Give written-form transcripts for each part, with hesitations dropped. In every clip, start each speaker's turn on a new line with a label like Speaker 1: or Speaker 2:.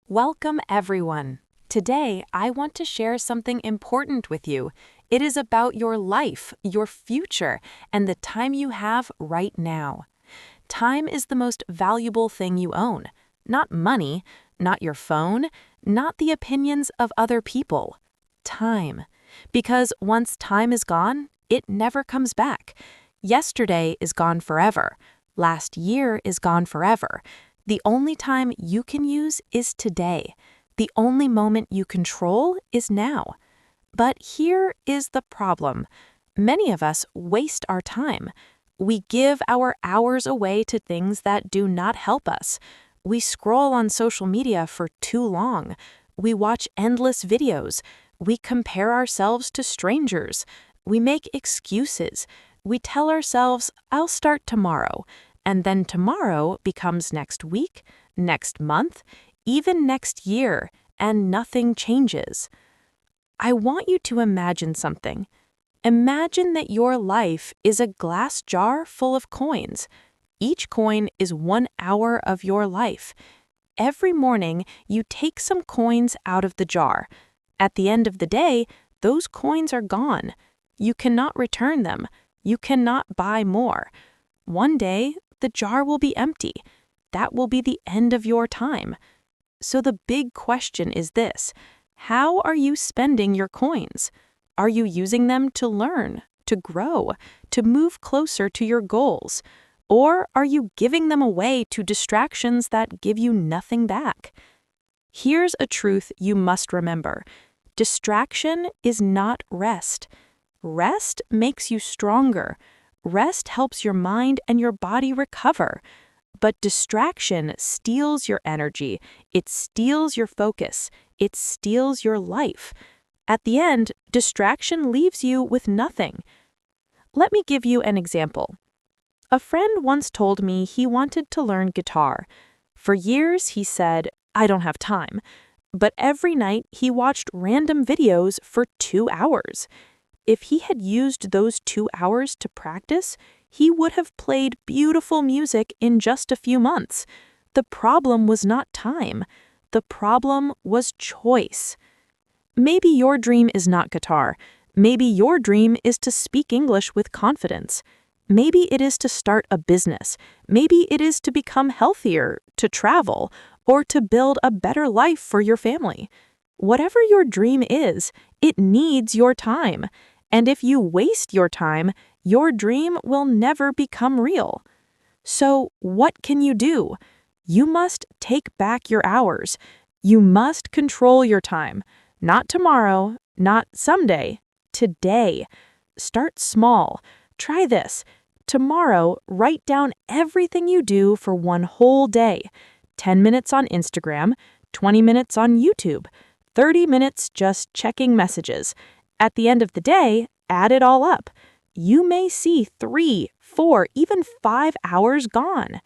Speaker 1: Welcome, everyone. Today, I want to share something important with you. It is about your life, your future, and the time you have right now. Time is the most valuable thing you own. Not money, not your phone, not the opinions of other people. Time. Because once time is gone, it never comes back. Yesterday is gone forever. Last year is gone forever. The only time you can use is today. The only moment you control is now. But here is the problem. Many of us waste our time. We give our hours away to things that do not help us. We scroll on social media for too long. We watch endless videos. We compare ourselves to strangers. We make excuses. We tell ourselves, "I'll start tomorrow." And then tomorrow becomes next week, next month, even next year, and nothing changes. I want you to imagine something. Imagine that your life is a glass jar full of coins. Each coin is 1 hour of your life. Every morning, you take some coins out of the jar. At the end of the day, those coins are gone. You cannot return them. You cannot buy more. One day, the jar will be empty. That will be the end of your time. So the big question is this: how are you spending your coins? Are you using them to learn, to grow, to move closer to your goals? Or are you giving them away to distractions that give you nothing back? Here's a truth you must remember. Distraction is not rest. Rest makes you stronger. Rest helps your mind and your body recover. But distraction steals your energy. It steals your focus. It steals your life. At the end, distraction leaves you with nothing. Let me give you an example. A friend once told me he wanted to learn guitar. For years, he said, "I don't have time." But every night, he watched random videos for 2 hours. If he had used those 2 hours to practice, he would have played beautiful music in just a few months. The problem was not time. The problem was choice. Maybe your dream is not guitar. Maybe your dream is to speak English with confidence. Maybe it is to start a business. Maybe it is to become healthier, to travel, or to build a better life for your family. Whatever your dream is, it needs your time. And if you waste your time, your dream will never become real. So, what can you do? You must take back your hours. You must control your time. Not tomorrow, not someday, today. Start small. Try this. Tomorrow, write down everything you do for one whole day. 10 minutes on Instagram, 20 minutes on YouTube, 30 minutes just checking messages. At the end of the day, add it all up. You may see 3, 4, even 5 hours gone.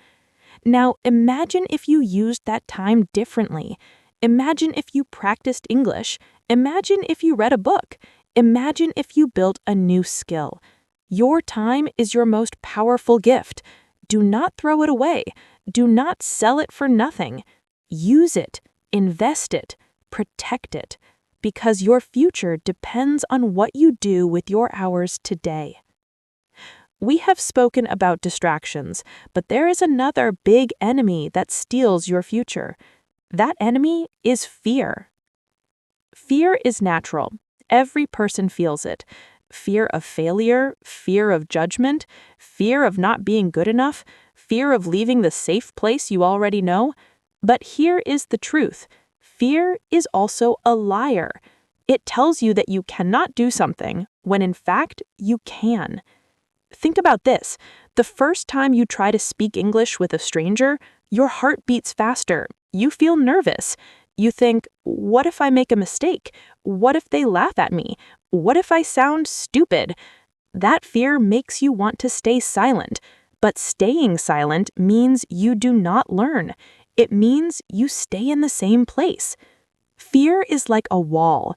Speaker 1: Now, imagine if you used that time differently. Imagine if you practiced English. Imagine if you read a book. Imagine if you built a new skill. Your time is your most powerful gift. Do not throw it away. Do not sell it for nothing. Use it. Invest it. Protect it. Because your future depends on what you do with your hours today. We have spoken about distractions, but there is another big enemy that steals your future. That enemy is fear. Fear is natural. Every person feels it. Fear of failure, fear of judgment, fear of not being good enough, fear of leaving the safe place you already know. But here is the truth. Fear is also a liar. It tells you that you cannot do something when in fact you can. Think about this. The first time you try to speak English with a stranger, your heart beats faster. You feel nervous. You think, what if I make a mistake? What if they laugh at me? What if I sound stupid? That fear makes you want to stay silent. But staying silent means you do not learn. It means you stay in the same place. Fear is like a wall.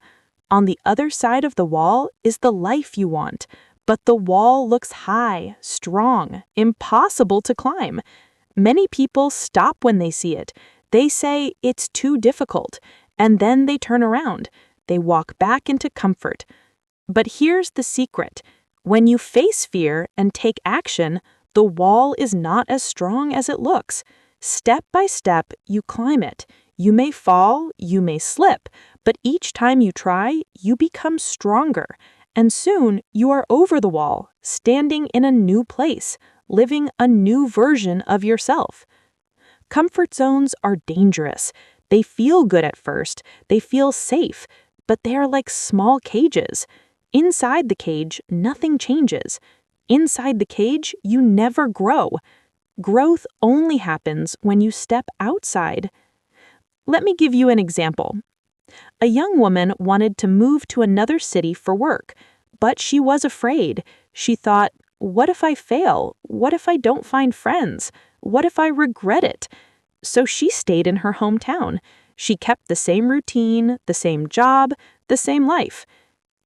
Speaker 1: On the other side of the wall is the life you want, but the wall looks high, strong, impossible to climb. Many people stop when they see it. They say it's too difficult, and then they turn around. They walk back into comfort. But here's the secret. When you face fear and take action, the wall is not as strong as it looks. Step by step, you climb it. You may fall, you may slip, but each time you try, you become stronger. And soon, you are over the wall, standing in a new place, living a new version of yourself. Comfort zones are dangerous. They feel good at first, they feel safe, but they are like small cages. Inside the cage, nothing changes. Inside the cage, you never grow. Growth only happens when you step outside. Let me give you an example. A young woman wanted to move to another city for work, but she was afraid. She thought, what if I fail? What if I don't find friends? What if I regret it? So she stayed in her hometown. She kept the same routine, the same job, the same life.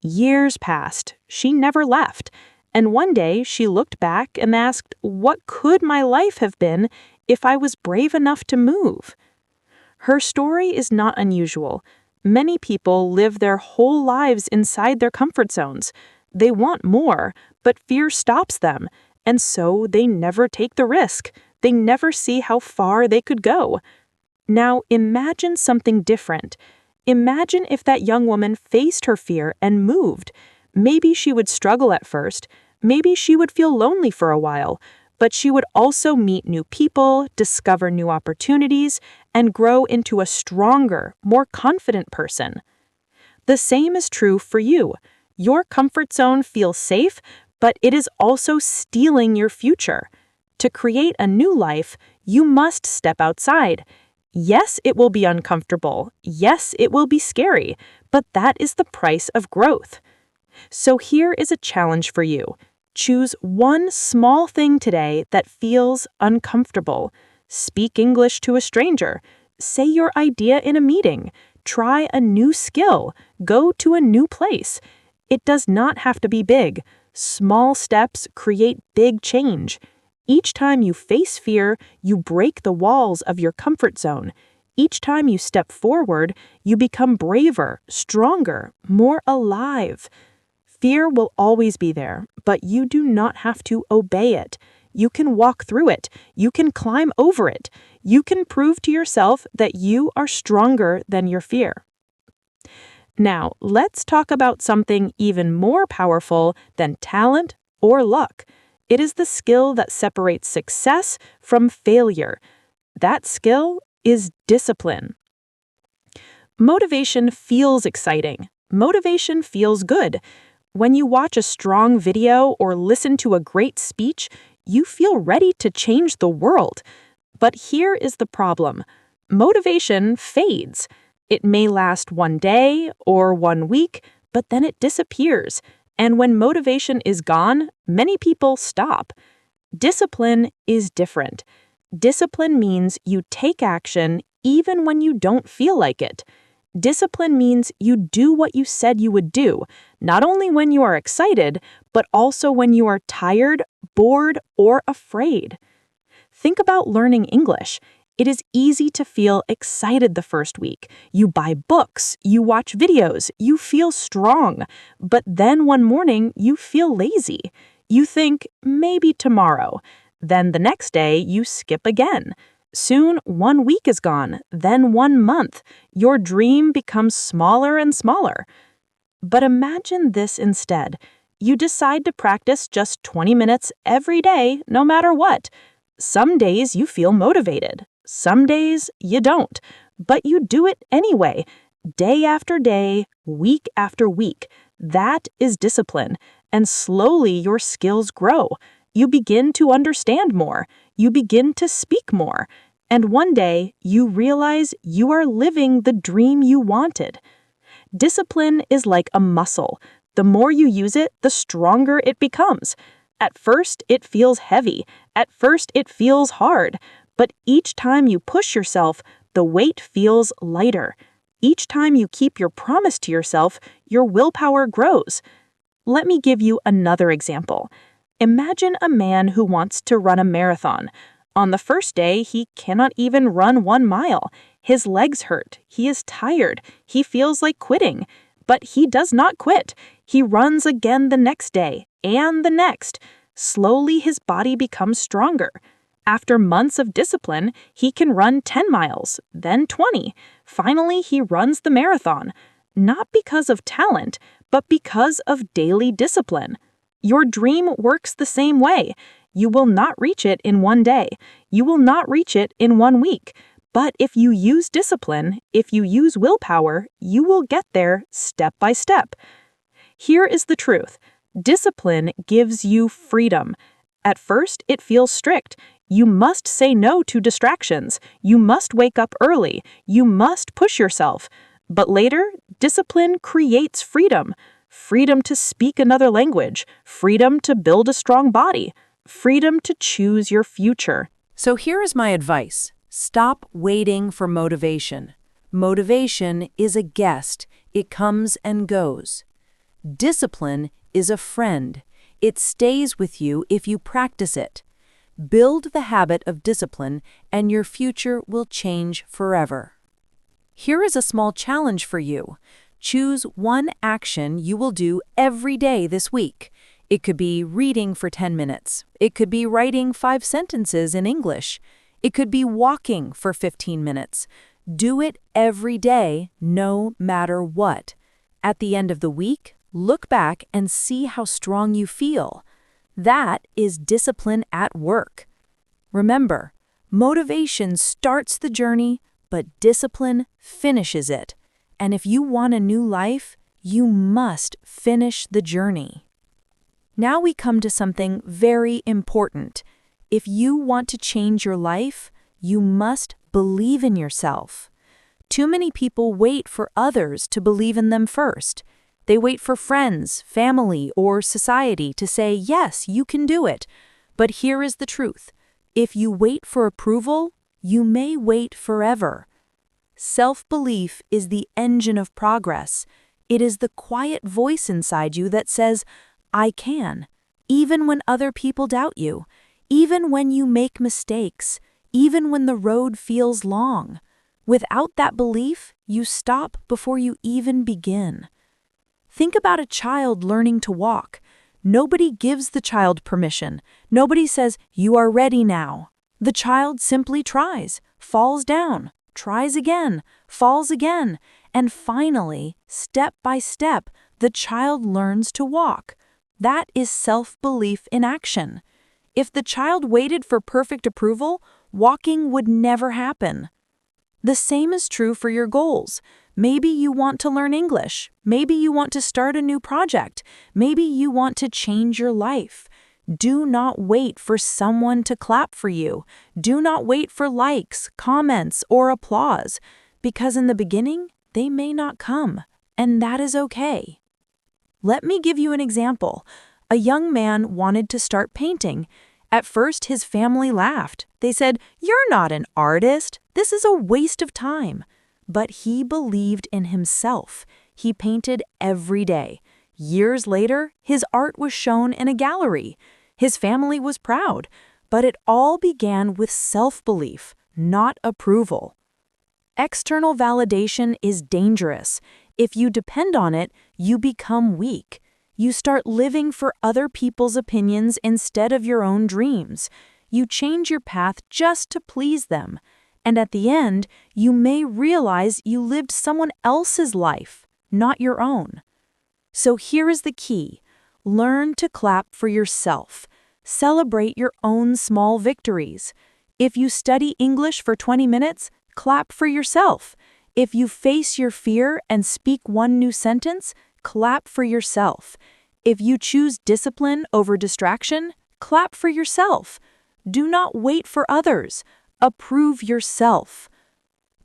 Speaker 1: Years passed. She never left. And one day she looked back and asked, what could my life have been if I was brave enough to move? Her story is not unusual. Many people live their whole lives inside their comfort zones. They want more, but fear stops them, and so they never take the risk. They never see how far they could go. Now imagine something different. Imagine if that young woman faced her fear and moved. Maybe she would struggle at first. Maybe she would feel lonely for a while. But she would also meet new people, discover new opportunities, and grow into a stronger, more confident person. The same is true for you. Your comfort zone feels safe, but it is also stealing your future. To create a new life, you must step outside. Yes, it will be uncomfortable. Yes, it will be scary, but that is the price of growth. So here is a challenge for you. Choose one small thing today that feels uncomfortable. Speak English to a stranger. Say your idea in a meeting. Try a new skill. Go to a new place. It does not have to be big. Small steps create big change. Each time you face fear, you break the walls of your comfort zone. Each time you step forward, you become braver, stronger, more alive. Fear will always be there, but you do not have to obey it. You can walk through it. You can climb over it. You can prove to yourself that you are stronger than your fear. Now, let's talk about something even more powerful than talent or luck. It is the skill that separates success from failure. That skill is discipline. Motivation feels exciting. Motivation feels good. When you watch a strong video or listen to a great speech, you feel ready to change the world. But here is the problem. Motivation fades. It may last one day or 1 week, but then it disappears. And when motivation is gone, many people stop. Discipline is different. Discipline means you take action even when you don't feel like it. Discipline means you do what you said you would do, not only when you are excited, but also when you are tired, bored, or afraid. Think about learning English. It is easy to feel excited the first week. You buy books, you watch videos, you feel strong. But then one morning, you feel lazy. You think, maybe tomorrow. Then the next day, you skip again. Soon, 1 week is gone, then 1 month. Your dream becomes smaller and smaller. But imagine this instead. You decide to practice just 20 minutes every day, no matter what. Some days you feel motivated. Some days you don't. But you do it anyway, day after day, week after week. That is discipline. And slowly your skills grow. You begin to understand more. You begin to speak more. And one day, you realize you are living the dream you wanted. Discipline is like a muscle. The more you use it, the stronger it becomes. At first, it feels heavy. At first, it feels hard. But each time you push yourself, the weight feels lighter. Each time you keep your promise to yourself, your willpower grows. Let me give you another example. Imagine a man who wants to run a marathon.
Speaker 2: On the first day, he cannot even run 1 mile. His legs hurt. He is tired. He feels like quitting. But he does not quit. He runs again the next day and the next. Slowly, his body becomes stronger. After months of discipline, he can run 10 miles, then 20. Finally, he runs the marathon. Not because of talent, but because of daily discipline. Your dream works the same way. You will not reach it in one day. You will not reach it in 1 week. But if you use discipline, if you use willpower, you will get there step by step. Here is the truth. Discipline gives you freedom. At first, it feels strict. You must say no to distractions. You must wake up early. You must push yourself. But later, discipline creates freedom. Freedom to speak another language. Freedom to build a strong body. Freedom to choose your future.
Speaker 1: So here is my advice. Stop waiting for motivation. Motivation is a guest. It comes and goes. Discipline is a friend. It stays with you if you practice it. Build the habit of discipline, and your future will change forever. Here is a small challenge for you. Choose one action you will do every day this week. It could be reading for 10 minutes. It could be writing 5 sentences in English. It could be walking for 15 minutes. Do it every day, no matter what. At the end of the week, look back and see how strong you feel. That is discipline at work. Remember, motivation starts the journey, but discipline finishes it. And if you want a new life, you must finish the journey. Now we come to something very important. If you want to change your life, you must believe in yourself. Too many people wait for others to believe in them first. They wait for friends, family, or society to say, yes, you can do it. But here is the truth. If you wait for approval, you may wait forever. Self-belief is the engine of progress. It is the quiet voice inside you that says, I can, even when other people doubt you, even when you make mistakes, even when the road feels long. Without that belief, you stop before you even begin. Think about a child learning to walk. Nobody gives the child permission. Nobody says, you are ready now. The child simply tries, falls down, tries again, falls again, and finally, step by step, the child learns to walk. That is self-belief in action. If the child waited for perfect approval, walking would never happen. The same is true for your goals. Maybe you want to learn English. Maybe you want to start a new project. Maybe you want to change your life. Do not wait for someone to clap for you. Do not wait for likes, comments, or applause, because in the beginning, they may not come, and that is okay. Let me give you an example. A young man wanted to start painting. At first, his family laughed. They said, "You're not an artist. This is a waste of time." But he believed in himself. He painted every day. Years later, his art was shown in a gallery. His family was proud, but it all began with self-belief, not approval. External validation is dangerous. If you depend on it, you become weak. You start living for other people's opinions instead of your own dreams. You change your path just to please them. And at the end, you may realize you lived someone else's life, not your own. So here is the key. Learn to clap for yourself. Celebrate your own small victories. If you study English for 20 minutes, clap for yourself. If you face your fear and speak one new sentence, clap for yourself. If you choose discipline over distraction, clap for yourself. Do not wait for others. Approve yourself.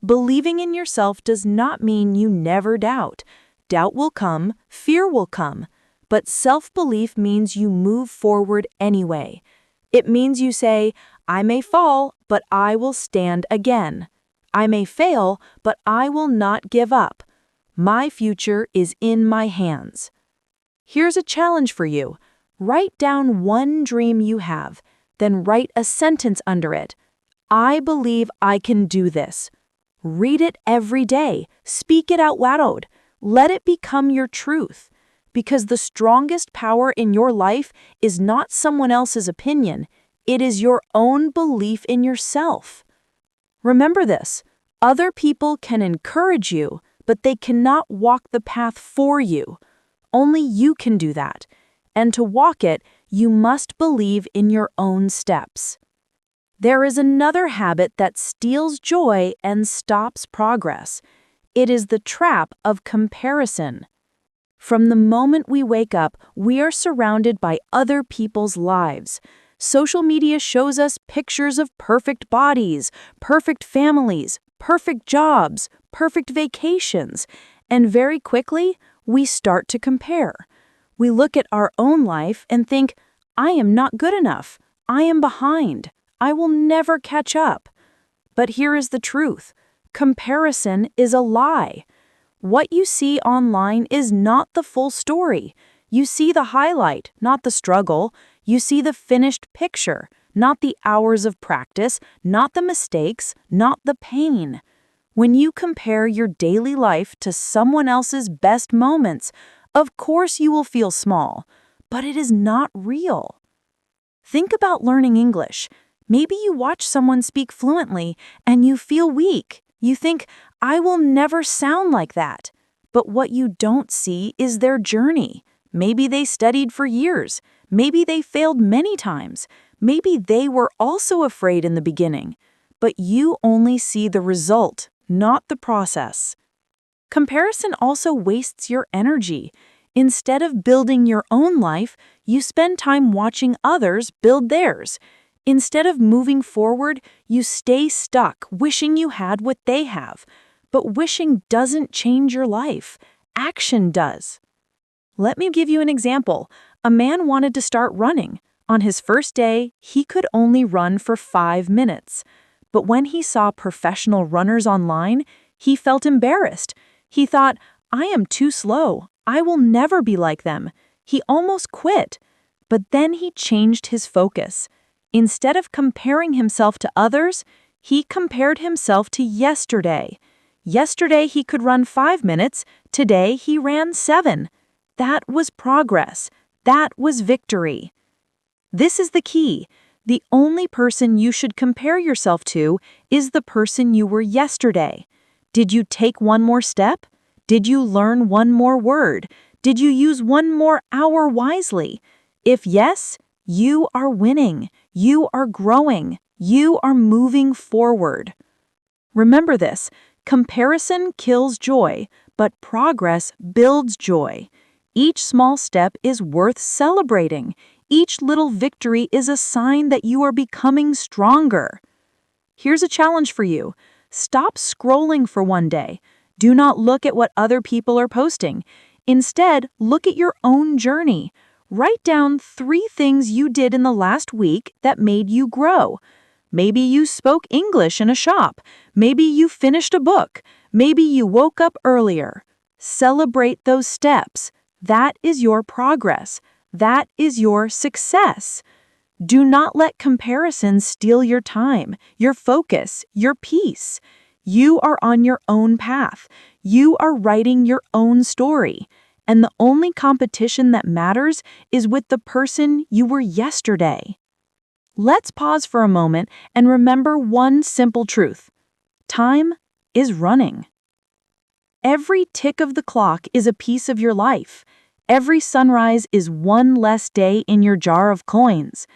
Speaker 1: Believing in yourself does not mean you never doubt. Doubt will come, fear will come, but self-belief means you move forward anyway. It means you say, I may fall, but I will stand again. I may fail, but I will not give up. My future is in my hands. Here's a challenge for you. Write down one dream you have, then write a sentence under it.
Speaker 2: I believe I can do this. Read it every day. Speak it out loud. Let it become your truth. Because the strongest power in your life is not someone else's opinion. It is your own belief in yourself. Remember this. Other people can encourage you, but they cannot walk the path for you. Only you can do that. And to walk it, you must believe in your own steps. There is another habit that steals joy and stops progress. It is the trap of comparison. From the moment we wake up, we are surrounded by other people's lives. Social media shows us pictures of perfect bodies, perfect families, perfect jobs, perfect vacations, and very quickly, we start to compare. We look at our own life and think, I am not good enough. I am behind. I will never catch up. But here is the truth. Comparison is a lie. What you see online is not the full story. You see the highlight, not the struggle. You see the finished picture, not the hours of practice, not the mistakes, not the pain. When you compare your daily life to someone else's best moments, of course you will feel small, but it is not real. Think about learning English. Maybe you watch someone speak fluently and you feel weak. You think, I will never sound like that. But what you don't see is their journey. Maybe they studied for years. Maybe they failed many times. Maybe they were also afraid in the beginning. But you only see the result, not the process. Comparison also wastes your energy. Instead of building your own life, you spend time watching others build theirs. Instead of moving forward, you stay stuck, wishing you had what they have. But wishing doesn't change your life. Action does. Let me give you an example. A man wanted to start running. On his first day, he could only run for 5 minutes. But when he saw professional runners online, he felt embarrassed. He thought, I am too slow. I will never be like them. He almost quit. But then he changed his focus. Instead of comparing himself to others, he compared himself to yesterday. Yesterday he could run 5 minutes, today he ran 7. That was progress. That was victory. This is the key. The only person you should compare yourself to is the person you were yesterday. Did you take one more step? Did you learn one more word? Did you use one more hour wisely? If yes, you are winning. You are growing. You are moving forward. Remember this, comparison kills joy, but progress builds joy. Each small step is worth celebrating. Each little victory is a sign that you are becoming stronger. Here's a challenge for you. Stop scrolling for one day. Do not look at what other people are posting. Instead, look at your own journey. Write down 3 things you did in the last week that made you grow. Maybe you spoke English in a shop. Maybe you finished a book. Maybe you woke up earlier. Celebrate those steps. That is your progress. That is your success. Do not let comparison steal your time, your focus, your peace. You are on your own path. You are writing your own story. And the only competition that matters is with the person you were yesterday. Let's pause for a moment and remember one simple truth. Time is running. Every tick of the clock is a piece of your life. Every sunrise is one less day in your jar of coins.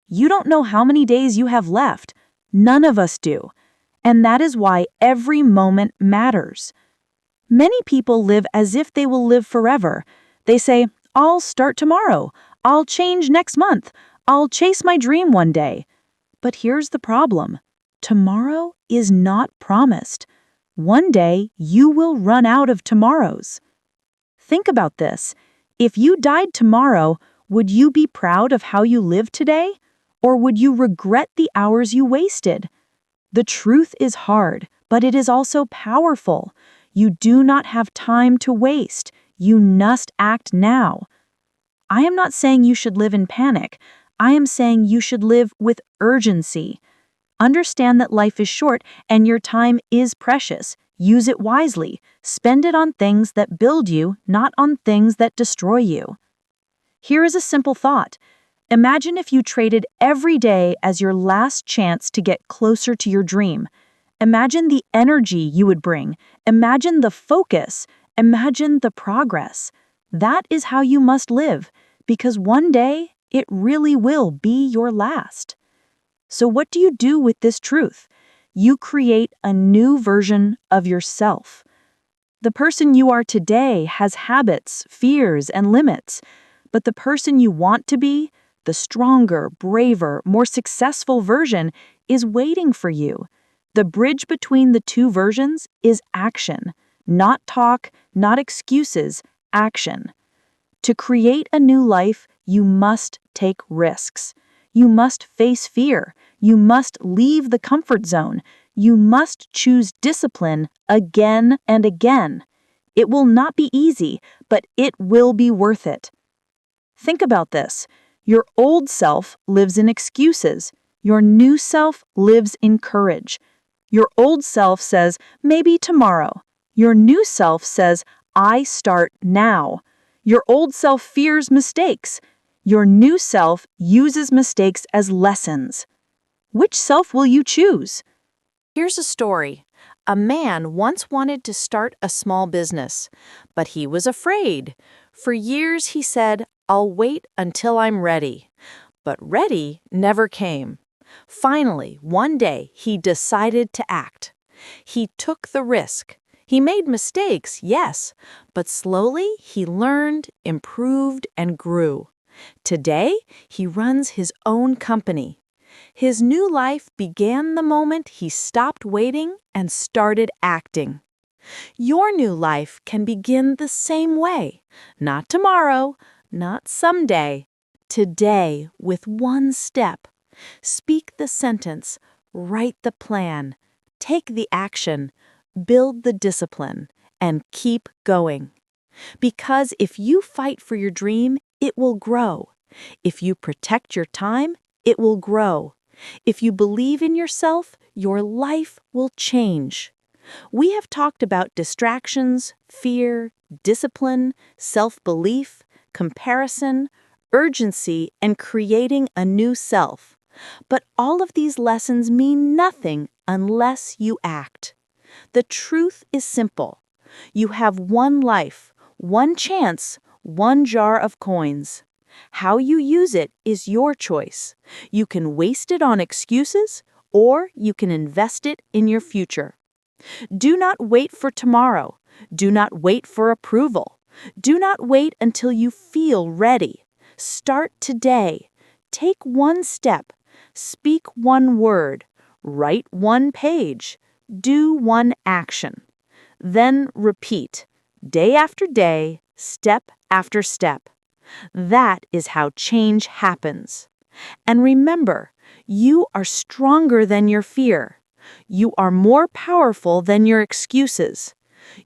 Speaker 2: You don't know how many days you have left. None of us do. And that is why every moment matters. Many people live as if they will live forever. They say, I'll start tomorrow. I'll change next month. I'll chase my dream one day. But here's the problem. Tomorrow is not promised. One day you will run out of tomorrows. Think about this. If you died tomorrow, would you be proud of how you lived today? Or would you regret the hours you wasted? The truth is hard, but it is also powerful. You do not have time to waste. You must act now. I am not saying you should live in panic. I am saying you should live with urgency. Understand that life is short and your time is precious. Use it wisely. Spend it on things that build you, not on things that destroy you. Here is a simple thought. Imagine if you traded every day as your last chance to get closer to your dream. Imagine the energy you would bring. Imagine the focus. Imagine the progress. That is how you must live, because one day it really will be your last. So what do you do with this truth? You create a new version of yourself. The person you are today has habits, fears, and limits, but the person you want to be, the stronger, braver, more successful version, is waiting for you. The bridge between the two versions is action, not talk, not excuses, action. To create a new life, you must take risks. You must face fear. You must leave the comfort zone. You must choose discipline again and again. It will not be easy, but it will be worth it. Think about this. Your old self lives in excuses. Your new self lives in courage. Your old self says, maybe tomorrow. Your new self says, I start now. Your old self fears mistakes. Your new self uses mistakes as lessons. Which self will you choose?
Speaker 1: Here's a story. A man once wanted to start a small business, but he was afraid. For years he said, I'll wait until I'm ready. But ready never came. Finally, one day he decided to act. He took the risk. He made mistakes, yes, but slowly he learned, improved, and grew. Today, he runs his own company. His new life began the moment he stopped waiting and started acting. Your new life can begin the same way. Not tomorrow, not someday. Today, with one step. Speak the sentence, write the plan, take the action, build the discipline, and keep going. Because if you fight for your dream, it will grow. If you protect your time, it will grow. If you believe in yourself, your life will change. We have talked about distractions, fear, discipline, self-belief, comparison, urgency, and creating a new self. But all of these lessons mean nothing unless you act. The truth is simple. You have one life, one chance, one jar of coins. How you use it is your choice. You can waste it on excuses, or you can invest it in your future. Do not wait for tomorrow. Do not wait for approval. Do not wait until you feel ready. Start today. Take one step. Speak one word. Write one page. Do one action. Then repeat, day after day, step after step. That is how change happens. And remember, you are stronger than your fear. You are more powerful than your excuses.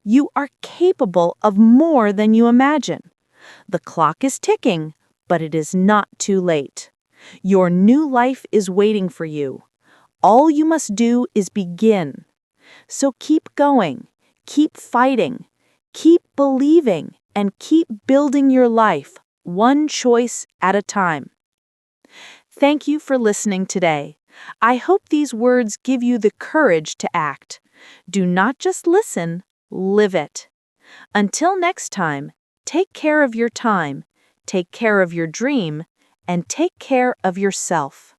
Speaker 1: You are capable of more than you imagine. The clock is ticking, but it is not too late. Your new life is waiting for you. All you must do is begin. So keep going, keep fighting, keep believing, and keep building your life, one choice at a time. Thank you for listening today. I hope these words give you the courage to act. Do not just listen, live it. Until next time, take care of your time, take care of your dream, and take care of yourself.